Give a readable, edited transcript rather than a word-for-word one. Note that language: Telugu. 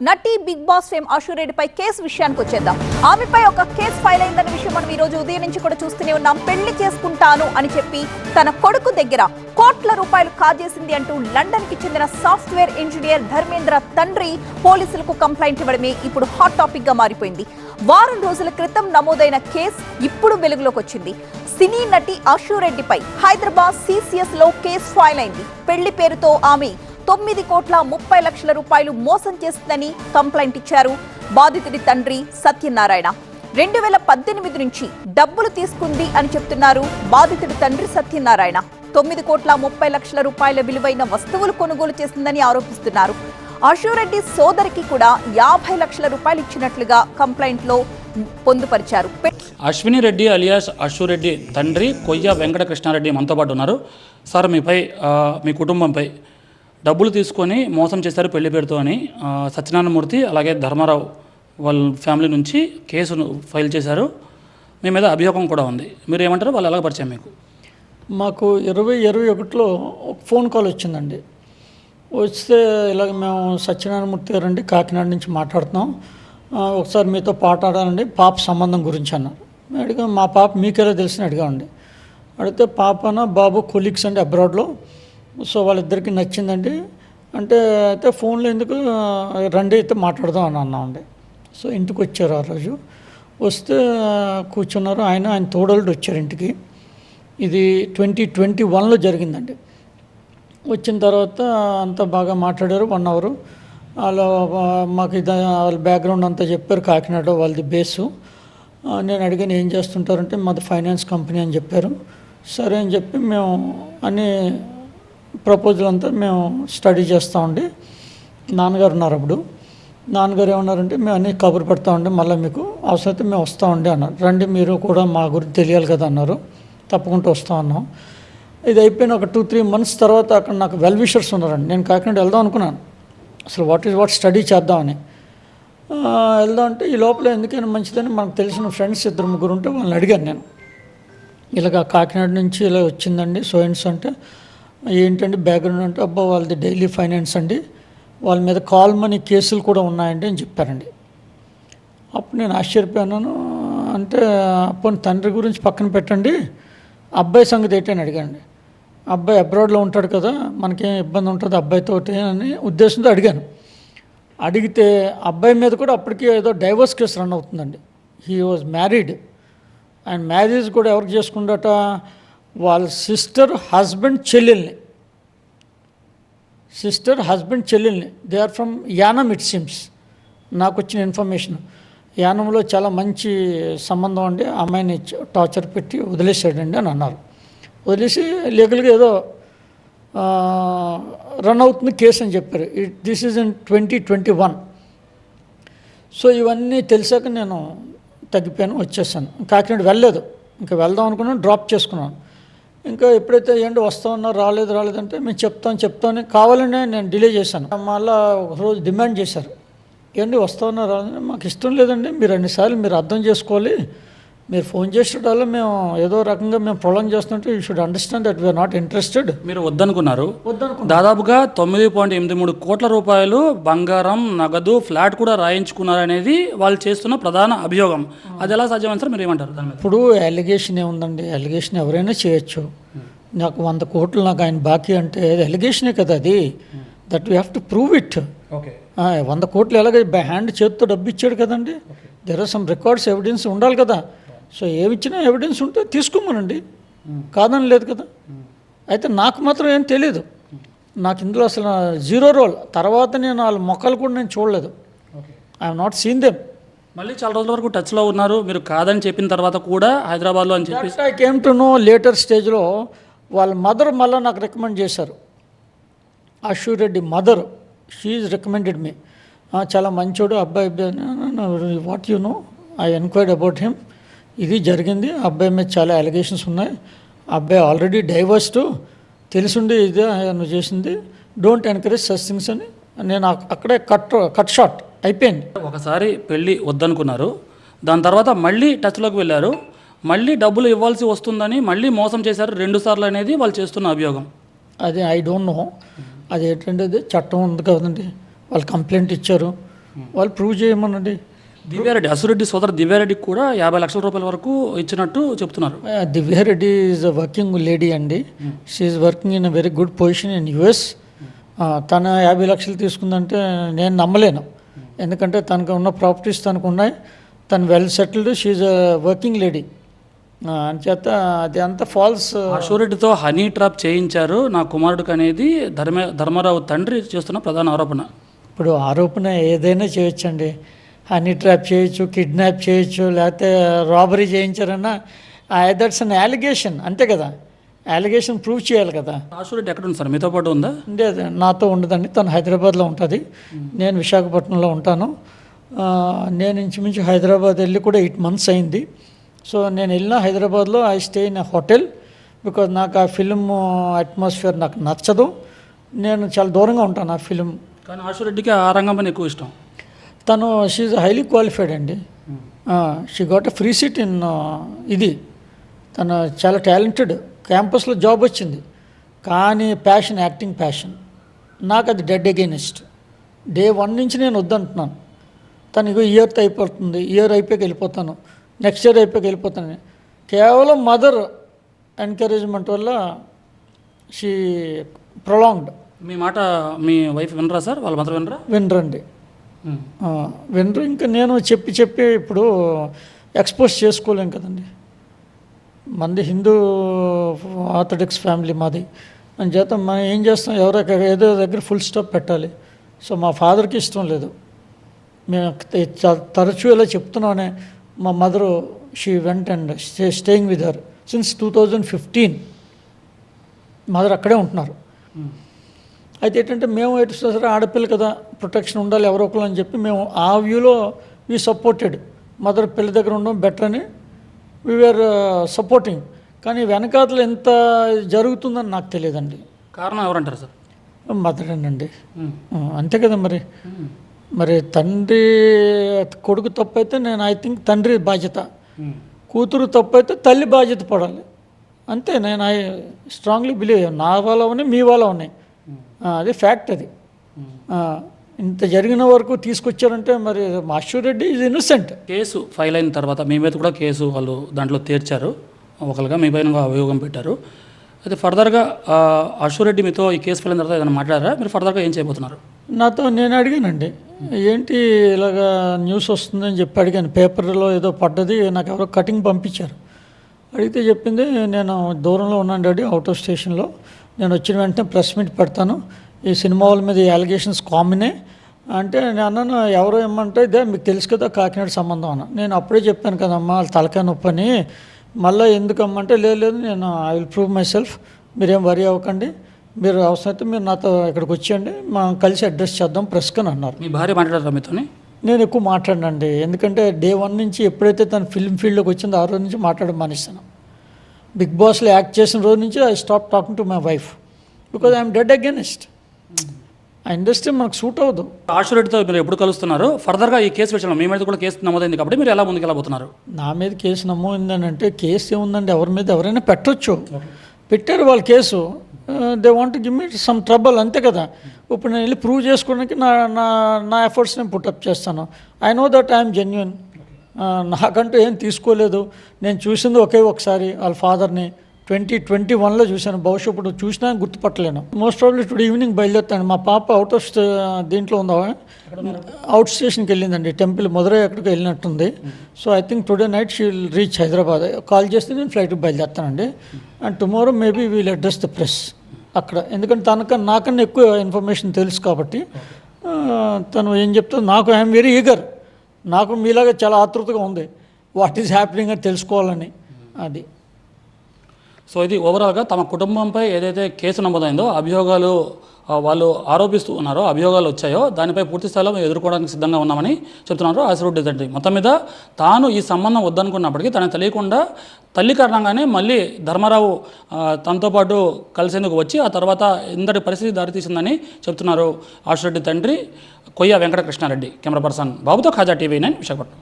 నటి బిగ్ బాస్ ఫేమ్ అశురెడ్డిపై కేసు విషయానికి వచ్చేద్దాం. ఆమెపై ఒక కేసు ఫైల్ అయిందన్న విషయం మనం ఈ రోజు ఉదయం నుంచి కూడా చూస్తూనే ఉన్నాం. పెళ్లి చేసుకుంటాను అని చెప్పి తన కొడుకు దగ్గర కోట్ల రూపాయలు కాజేసింది అంటూ లండన్ కి చెందిన సాఫ్ట్వేర్ ఇంజనీర్ ధర్మేంద్ర తండ్రి పోలీసులకు కంప్లైంట్ ఇవ్వడమే ఇప్పుడు హాట్ టాపిక్ గా మారిపోయింది. వారం రోజుల క్రితం నమోదైన కేసు ఇప్పుడు వెలుగులోకి వచ్చింది. సినీ నటి అశురెడ్డిపై హైదరాబాద్ సిసిఎస్ లో కేసు ఫైల్ అయింది. పెళ్లి పేరుతో ఆమె 9,30,00,000 రూపాయలు మోసం చేస్తుందని కంప్లైంట్ ఇచ్చారు బాధితుడి తండ్రి సత్యనారాయణ. 2018 నుంచి డబ్బులు తీసుకుంది అని చెప్తున్నారు బాధితుడి తండ్రి సత్యనారాయణ. 9,30,00,000 రూపాయల విలువైన వస్తువులు కొనుగోలు చేసిందని ఆరోపిస్తున్నారు. అశురెడ్డి సోదరికి కూడా 50 లక్షల రూపాయలు ఇచ్చినట్లుగా కంప్లైంట్ లో పొందుపరిచారు. అశ్విని రెడ్డి అలియాస్ అశురెడ్డి తండ్రి కొయ్య వెంకట కృష్ణారెడ్డి మనతో పాటు ఉన్నారు. సార్, మీపై మీ కుటుంబంపై డబ్బులు తీసుకొని మోసం చేశారు పెళ్లి పేరుతో అని సత్యనారాయణమూర్తి అలాగే ధర్మారావు వాళ్ళ ఫ్యామిలీ నుంచి కేసును ఫైల్ చేశారు. మీ మీద అభియోగం కూడా ఉంది. మీరు ఏమంటారు? వాళ్ళు ఎలాగ పరిచయం మీకు? మాకు 2021లో ఒక ఫోన్ కాల్ వచ్చిందండి. వస్తే ఇలాగ మేము సత్యనారాయణమూర్తి గారండి కాకినాడ నుంచి మాట్లాడుతున్నాం, ఒకసారి మీతో పాటాడాలండి పాప సంబంధం గురించి అన్నారు. అడిగా మా పాప మీకెలా తెలిసిన అడిగామండి. అడిగితే పాపన బాబు కొలీగ్స్ అండి అబ్రాడ్లో, సో వాళ్ళిద్దరికి నచ్చిందండి అంటే అయితే ఫోన్లో ఎందుకు రండి అయితే మాట్లాడదాం అని అన్నామండి. సో ఇంటికి వచ్చారు. ఆ రోజు వస్తే కూర్చున్నారు. ఆయన తోడలుడు వచ్చారు ఇంటికి. ఇది 2021లో జరిగిందండి. వచ్చిన తర్వాత అంతా బాగా మాట్లాడారు 1 అవర్. వాళ్ళ మాకు ఇది వాళ్ళ బ్యాక్గ్రౌండ్ అంతా చెప్పారు. కాకినాడ వాళ్ళది బేసు. నేను అడిగాను ఏం చేస్తుంటారంటే మాది ఫైనాన్స్ కంపెనీ అని చెప్పారు. సరే అని చెప్పి మేము అన్ని ప్రపోజల్ అంతా మేము స్టడీ చేస్తూ ఉండి నాన్నగారు ఉన్నారు. అప్పుడు నాన్నగారు ఏమన్నారంటే మేము అన్నీ కబురు పెడతా ఉండి మళ్ళీ మీకు అవసరమైతే మేము వస్తూ ఉండి అన్నారు. రండి మీరు కూడా మా గురించి తెలియాలి కదా అన్నారు. తప్పకుండా వస్తూ ఉన్నాం. ఇది అయిపోయిన ఒక 2-3 months తర్వాత అక్కడ నాకు వెల్ విషర్స్ ఉన్నారండి. నేను కాకినాడ వెళ్దాం అనుకున్నాను, అసలు వాట్ స్టడీ చేద్దామని. వెళ్దాం అంటే ఈ లోపల ఎందుకైనా మంచిదని మనకు తెలిసిన ఫ్రెండ్స్ 2-3 ఉంటే వాళ్ళని అడిగాను నేను. ఇలాగ కాకినాడ నుంచి ఇలా వచ్చిందండి సోయన్స్ అంటే ఏంటండి బ్యాక్గ్రౌండ్ అంటే అబ్బా వాళ్ళది డైలీ ఫైనాన్స్ అండి, వాళ్ళ మీద కాల్ మనీ కేసులు కూడా ఉన్నాయండి అని చెప్పారండి. అప్పుడు నేను ఆశ్చర్యపోయాను. అంటే అప్పుడు తండ్రి గురించి పక్కన పెట్టండి, అబ్బాయి సంగతి ఏంటని అడిగానండి. అబ్బాయి అబ్రాడ్లో ఉంటాడు కదా, మనకేం ఇబ్బంది ఉంటుంది అబ్బాయితోటి అని ఉద్దేశంతో అడిగాను. అడిగితే అబ్బాయి మీద కూడా అప్పటికి ఏదో డైవర్స్ కేసు రన్ అవుతుందండి. He was married. ఆయన మ్యారేజ్ కూడా ఎవరికి చేసుకుంటాట, వాళ్ళ సిస్టర్ హస్బెండ్ చెల్లెల్ని. They are from Yanam it seems. నాకు వచ్చిన ఇన్ఫర్మేషన్ యానంలో చాలా మంచి సంబంధం అండి, అమ్మాయిని టార్చర్ పెట్టి వదిలేసాడండి అని అన్నారు. వదిలేసి లీగల్గా ఏదో రన్ అవుతుంది కేసు అని చెప్పారు. This is in 2021. సో ఇవన్నీ తెలిసాక నేను తగ్గిపోయాను, వచ్చేసాను. కాకినాడ వెళ్ళలేదు, ఇంకా వెళ్దాం అనుకున్నాను, డ్రాప్ చేసుకున్నాను. ఇంకా ఎప్పుడైతే ఏంటి వస్తామన్నా రాలేదంటే మేము చెప్తామని కావాలనే నేను డిలే చేశాను. మళ్ళీ ఒకరోజు డిమాండ్ చేశారు, ఏంటి వస్తామన్నా రాలేదని. మాకు ఇష్టం లేదండి, మీరు అన్నిసార్లు మీరు అర్థం చేసుకోవాలి, మీరు ఫోన్ చేసేటప్పుడు మేము ఏదో రకంగా మేము ప్రొలాంగ్ చేస్తుంటే you should understand that we're not interested. మీరు వద్దనుకున్నారు. దాదాపుగా 9.83 కోట్ల రూపాయలు బంగారం, నగదు, ఫ్లాట్ కూడా రాయించుకున్నారు అనేది వాళ్ళు చేస్తున్న ప్రధాన అభియోగం. అది ఎలా సాధ్యమని సార్ మీరు ఏమంటారు? ఇప్పుడు అలిగేషన్ ఏముందండి, అలిగేషన్ ఎవరైనా చేయొచ్చు. నాకు 100 కోట్లు నాకు ఆయన బాకీ అంటే అది అలిగేషనే కదా, అది that we have to prove it. 100 కోట్లు ఎలాగ హ్యాండ్ చేతితో డబ్బు ఇచ్చాడు కదండి, there are some records evidence ఉండాలి కదా. సో ఏమిచ్చినా ఎవిడెన్స్ ఉంటే తీసుకోమనండి, కాదని లేదు కదా. అయితే నాకు మాత్రం ఏం తెలియదు, నాకు ఇందులో అసలు 0 రోల్. తర్వాత నేను వాళ్ళ మొక్కలు కూడా నేను చూడలేదు, I have not seen them. మళ్ళీ చాలా రోజుల వరకు టచ్లో ఉన్నారు మీరు కాదని చెప్పిన తర్వాత కూడా హైదరాబాద్లో అని చెప్పి. I came to know later స్టేజ్లో వాళ్ళ మదర్ మళ్ళీ నాకు రికమెండ్ చేశారు. Ashu Reddy mother, she is recommended me. చాలా మంచోడు అబ్బాయి. What you know, I enquired about him. ఇది జరిగింది, అబ్బాయి మీద చాలా అలిగేషన్స్ ఉన్నాయి, అబ్బాయి ఆల్రెడీ డైవర్స్డ్, తెలుసుండి ఇదే నువ్వు చేసింది, డోంట్ ఎంకరేజ్ సచ్ థింగ్స్ అని నేను అక్కడే కట్ షాట్ అయిపోయింది. ఒకసారి పెళ్ళి వద్దనుకున్నారు, దాని తర్వాత మళ్ళీ టచ్లోకి వెళ్ళారు, మళ్ళీ డబ్బులు ఇవ్వాల్సి వస్తుందని మళ్ళీ మోసం చేశారు 2 సార్లు అనేది వాళ్ళు చేస్తున్న అభియోగం. అది ఐ డోంట్ నో, అది ఏంటంటే చట్టం ఉంది కదండి, వాళ్ళు కంప్లైంట్ ఇచ్చారు, వాళ్ళు ప్రూవ్ చేయమనండి. దివ్యారెడ్డి అసురెడ్డి సోదరు దివ్యారెడ్డికి కూడా 50 లక్షల రూపాయల వరకు ఇచ్చినట్టు చెప్తున్నారు. Divya Reddy is a working lady అండి. She working in a very good position in US. తన 50 లక్షలు తీసుకుందంటే నేను నమ్మలేను. ఎందుకంటే తనకు ఉన్న ప్రాపర్టీస్ తనకు ఉన్నాయి. తను well settled. She's a working lady. అంచేత అది అంత ఫాల్స్. అశోరెడ్డితో హనీ ట్రాప్ చేయించారు నా కుమారుడికి అనేది ధర్మారావు తండ్రి చేస్తున్న ప్రధాన ఆరోపణ. ఇప్పుడు ఆరోపణ ఏదైనా చేయొచ్చండి. హనీ ట్రాప్ చేయొచ్చు, కిడ్నాప్ చేయొచ్చు, లేకపోతే రాబరీ చేయించారన్నా దట్స్ అన్ అలిగేషన్, అంతే కదా. అలిగేషన్ ప్రూవ్ చేయాలి కదా. అశోరెడ్డి ఎక్కడ ఉంది సార్, మీతో పాటు ఉందా? లేదు, నాతో ఉండదండి. తను హైదరాబాద్లో ఉంటుంది, నేను విశాఖపట్నంలో ఉంటాను. నేను ఇంచుమించు హైదరాబాద్ వెళ్ళి కూడా 8 months అయింది. సో నేను వెళ్ళిన హైదరాబాద్లో I stay in a hotel because నాకు ఆ ఫిలిం అట్మాస్ఫియర్ నాకు నచ్చదు. నేను చాలా దూరంగా ఉంటాను ఆ ఫిలిం. కానీ అశోరెడ్డికి ఆ రంగం పని ఎక్కువ ఇష్టం. తను షీఈ్ హైలీ క్వాలిఫైడ్ అండి. She got a free seat in ఇది. తను చాలా టాలెంటెడ్. క్యాంపస్లో జాబ్ వచ్చింది. కానీ ప్యాషన్, యాక్టింగ్ ప్యాషన్, నాకు అది డెడ్ అగైనెస్ట్. Day 1 నుంచి నేను వద్దంటున్నాను. తను ఇగో ఇయర్తో అయిపోతుంది, ఇయర్ అయిపోయాక వెళ్ళిపోతాను, నెక్స్ట్ ఇయర్ అయిపోయాక వెళ్ళిపోతాను. కేవలం మదర్ ఎంకరేజ్మెంట్ వల్ల షీ ప్రొలాంగ్డ్. మీ మాట మీ వైఫ్ వినరా సార్? వాళ్ళ మాత్రం వినరా? వినరండి, వినరు. ఇంకా నేను చెప్పి ఇప్పుడు ఎక్స్పోజ్ చేసుకోలేం కదండి. మంది హిందూ ఆర్థడాక్స్ ఫ్యామిలీ మాది అని చేత మనం ఏం చేస్తాం, ఏదో దగ్గర ఫుల్ స్టాప్ పెట్టాలి. సో మా ఫాదర్కి ఇష్టం లేదు. మేము తరచూ ఇలా చెప్తున్నానే. మా mother she went and staying with her since 2015. Mother అక్కడే ఉంటున్నారు. అయితే ఏంటంటే మేము ఎటు సరే ఆడపిల్ల కదా, ప్రొటెక్షన్ ఉండాలి ఎవరో ఒకరు అని చెప్పి మేము ఆ వ్యూలో వీ సపోర్టెడ్. మదర్ పిల్ల దగ్గర ఉండడం బెటర్ అని వీఆర్ సపోర్టింగ్. కానీ వెనకాతలు ఎంత జరుగుతుందని నాకు తెలియదండి. కారణం ఎవరంటారు సార్? మదరేనండి, అంతే కదా. మరి తండ్రి కొడుకు తప్పు అయితే నేను ఐ థింక్ తండ్రి బాధ్యత, కూతురు తప్పు అయితే తల్లి బాధ్యత పడాలి, అంతే. నేను ఐ స్ట్రాంగ్లీ బిలీవ్. నా వాళ్ళ ఉన్నాయి, మీ వాళ్ళ ఉన్నాయి, అది ఫ్యాక్ట్. అది ఇంత జరిగిన వరకు తీసుకొచ్చారంటే మరి Ashu Reddy is innocent. Case file అయిన తర్వాత మీ మీద కూడా కేసు వాళ్ళు దాంట్లో తీర్చారు, ఒకరుగా మీ పైన అభియోగం పెట్టారు. అయితే ఫర్దర్గా అశోరెడ్డి మీతో ఈ కేసు ఫైల్ అయిన తర్వాత ఏదైనా మాట్లాడారా? మీరు ఫర్దర్గా ఏం చేయబోతున్నారు? నాతో నేను అడిగానండి, ఏంటి ఇలాగా న్యూస్ వస్తుందని చెప్పి అడిగాను. పేపర్లో ఏదో పడ్డది, నాకు ఎవరో కటింగ్ పంపించారు. అడిగితే చెప్పింది, నేను దూరంలో ఉన్నాను డాడీ, అవుట్ ఆఫ్ స్టేషన్లో. నేను వచ్చిన వెంటనే ప్రెస్ మీట్ పెడతాను. ఈ సినిమా వాళ్ళ మీద ఈ అలిగేషన్స్ కామనే అంటే నేను అన్నాను, ఎవరో ఏమంటే ఇదే మీకు తెలుసు కదా కాకినాడ సంబంధం అన్న. నేను అప్పుడే చెప్పాను కదమ్మా వాళ్ళ తలకాయ నొప్పి అని. మళ్ళీ ఎందుకమ్మంటే లేదు నేను I will prove my self, మీరేం వరీ అవ్వకండి, మీరు అవసరమైతే మీరు నాతో ఇక్కడికి వచ్చేయండి, మనం కలిసి అడ్రస్ చేద్దాం ప్రెస్కి అని అన్నారు. మీ భార్య మాట్లాడారా మీతో? నేను ఎక్కువ మాట్లాడినండి, ఎందుకంటే Day 1 నుంచి ఎప్పుడైతే తను ఫిల్మ్ ఫీల్డ్లోకి వచ్చిందో ఆ రోజు నుంచి మాట్లాడడం మానేస్తాను. బిగ్ బాస్లో యాక్ట్ చేసిన రోజు నుంచి I stop talking to my wife because I'm dead against. ఆ ఇండస్ట్రీ మనకు సూట్ అవ్వదు. అశోరెడ్డితో మీరు ఎప్పుడు కలుస్తున్నారు? ఫర్దర్గా ఈ కేసు విషయంలో మీ మీద కూడా కేసు నమోదైంది కాబట్టి మీరు ఎలా ముందుకెళ్ళబోతున్నారు? నా మీద కేసు నమోదైందని అంటే కేసు ఏముందండి, ఎవరి మీద ఎవరైనా పెట్టొచ్చు. పెట్టారు వాళ్ళు case, they want to give me some trouble, అంతే కదా. ఇప్పుడు నేను వెళ్ళి ప్రూవ్ చేసుకోవడానికి నా ఎఫర్ట్స్ నేను పుట్టప్ చేస్తాను. I know that I'm genuine. నాకంటూ ఏం తీసుకోలేదు. నేను చూసింది ఒకే ఒకసారి వాళ్ళ ఫాదర్ని 2021లో చూశాను. బహుశా ఇప్పుడు చూసినా గుర్తుపట్టలేను. మోస్ట్ ప్రాబ్లీ టుడే ఈవినింగ్ బయలుదేరుతాను. మా పాప అవుట్ ఆఫ్ దీంట్లో ఉందా, అవుట్ స్టేషన్కి వెళ్ళిందండి, టెంపుల్ మధురై ఎక్కడికి వెళ్ళినట్టుంది. So I think today night she will reach Hyderabad. Call చేస్తే నేను ఫ్లైట్కి బయలుదేరుతానండి. And tomorrow maybe we'll address the press అక్కడ, ఎందుకంటే నాకన్నా ఎక్కువ ఇన్ఫర్మేషన్ తెలుసు కాబట్టి. తను ఏం చెప్తుంది నాకు, ఐఎమ్ వెరీ ఈగర్, నాకు మీలాగా చాలా ఆతృతగా ఉంది వాట్ ఈజ్ హ్యాపెనింగ్ అని తెలుసుకోవాలని. అది సో ఇది ఓవరాల్గా తమ కుటుంబంపై ఏదైతే కేసు నమోదైందో, అభియోగాలు వాళ్ళు ఆరోపిస్తూ ఉన్నారో, అభియోగాలు వచ్చాయో దానిపై పూర్తి స్థాయిలో మేము ఎదుర్కోవడానికి సిద్ధంగా ఉన్నామని చెప్తున్నారు అశోరెడ్డి తండ్రి. మొత్తం మీద తాను ఈ సంబంధం వద్దనుకున్నప్పటికీ తనకు తెలియకుండా తల్లి కారణంగానే మళ్ళీ ధర్మారావు తనతో పాటు కలిసేందుకు వచ్చి ఆ తర్వాత ఇంతటి పరిస్థితి దారితీసిందని చెప్తున్నారు అశోరెడ్డి తండ్రి కొయ్య వెంకటకృష్ణారెడ్డి. కెమెరా పర్సన్ బాబుతో ఖాజా TV9 విశాఖపట్నం.